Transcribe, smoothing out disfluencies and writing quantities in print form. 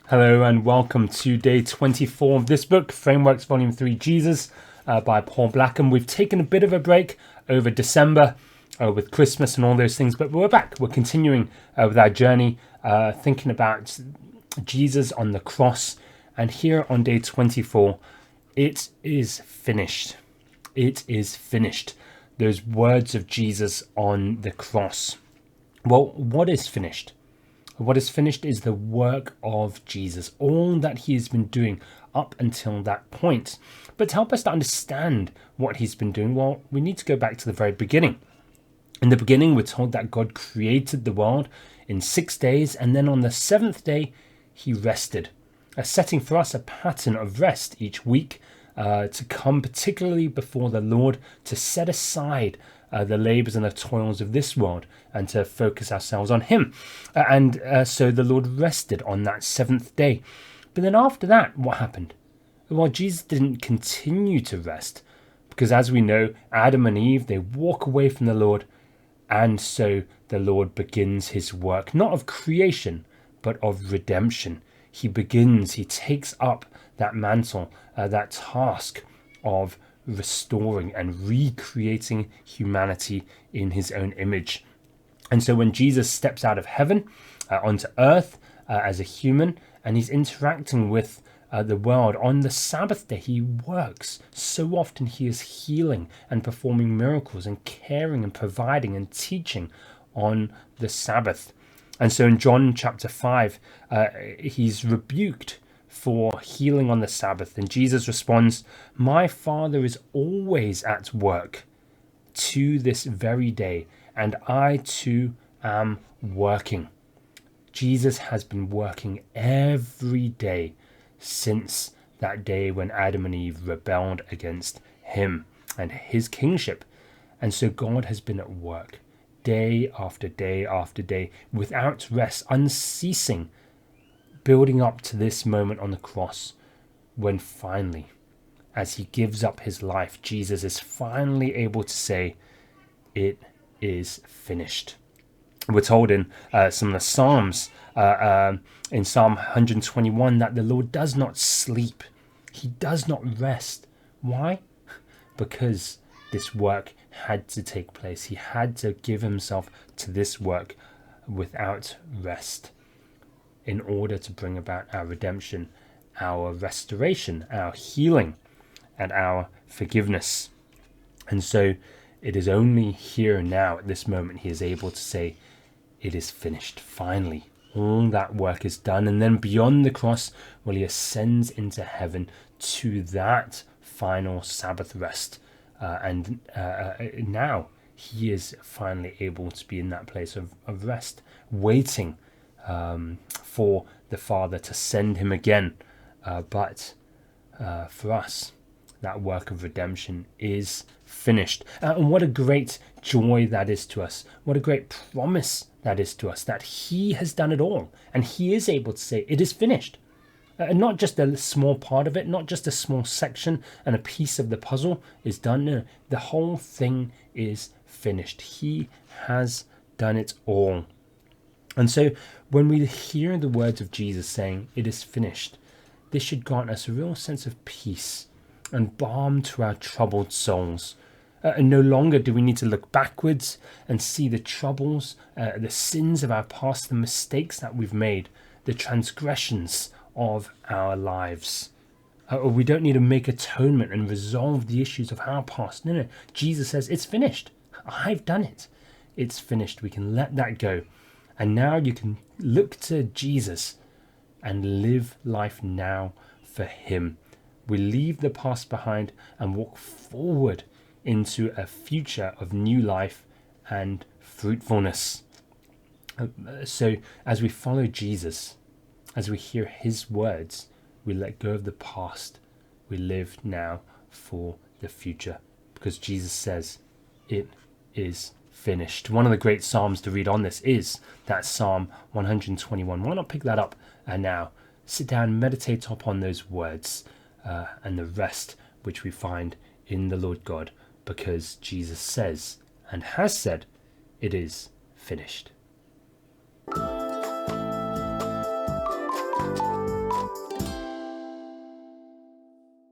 Hello and welcome to day 24 of this book, Frameworks Volume 3, Jesus, by Paul Blackham. We've taken a bit of a break over December with Christmas and all those things, but we're back. We're continuing with our journey, thinking about Jesus on the cross. And here on day 24, it is finished. It is finished. Those words of Jesus on the cross. Well, what is finished? What is finished is the work of Jesus, all that he has been doing up until that point. But to help us to understand what he's been doing, well, we need to go back to the very beginning. In the beginning, we're told that God created the world in 6 days, and then on the seventh day, he rested, setting for us a pattern of rest each week to come particularly before the Lord, to set aside the labours and the toils of this world and to focus ourselves on him. So the Lord rested on that seventh day. But then after that, what happened? Well, Jesus didn't continue to rest because, as we know, Adam and Eve, they walk away from the Lord, and so the Lord begins his work, not of creation, but of redemption. He takes up that mantle, that task of restoring and recreating humanity in his own image. And so when Jesus steps out of heaven onto earth as a human, and he's interacting with the world on the Sabbath day, he works. So often he is healing and performing miracles and caring and providing and teaching on the Sabbath. And so in John chapter 5, he's rebuked for healing on the Sabbath. And Jesus responds, "My Father is always at work to this very day, and I too am working." Jesus has been working every day since that day when Adam and Eve rebelled against him and his kingship. And so God has been at work day after day after day without rest, unceasing, building up to this moment on the cross when finally, as he gives up his life, Jesus is finally able to say, "It is finished." We're told in some of the Psalms, in Psalm 121, that the Lord does not sleep. He does not rest. Why? Because this work had to take place. He had to give himself to this work without rest in order to bring about our redemption, our restoration, our healing, and our forgiveness. And so it is only here and now, at this moment, he is able to say, "It is finished." Finally, all that work is done. And then beyond the cross, well, he ascends into heaven to that final Sabbath rest. And now he is finally able to be in that place of rest, waiting for the Father to send him again. But for us, that work of redemption is finished. And what a great joy that is to us. What a great promise that is to us, that he has done it all. And he is able to say, "It is finished." And not just a small part of it, not just a small section and a piece of the puzzle is done. No, the whole thing is finished. He has done it all. And so when we hear the words of Jesus saying, "It is finished," this should grant us a real sense of peace and balm to our troubled souls. And no longer do we need to look backwards and see the troubles, the sins of our past, the mistakes that we've made, the transgressions of our lives. We don't need to make atonement and resolve the issues of our past. No. Jesus says, "It's finished. I've done it. It's finished." We can let that go. And now you can look to Jesus and live life now for him. We leave the past behind and walk forward into a future of new life and fruitfulness. So as we follow Jesus, as we hear his words, we let go of the past. We live now for the future, because Jesus says, "It is finished." One of the great psalms to read on this is that Psalm 121. Why not pick that up now? Sit down, meditate upon those words and the rest which we find in the Lord God, because Jesus says and has said, "It is finished."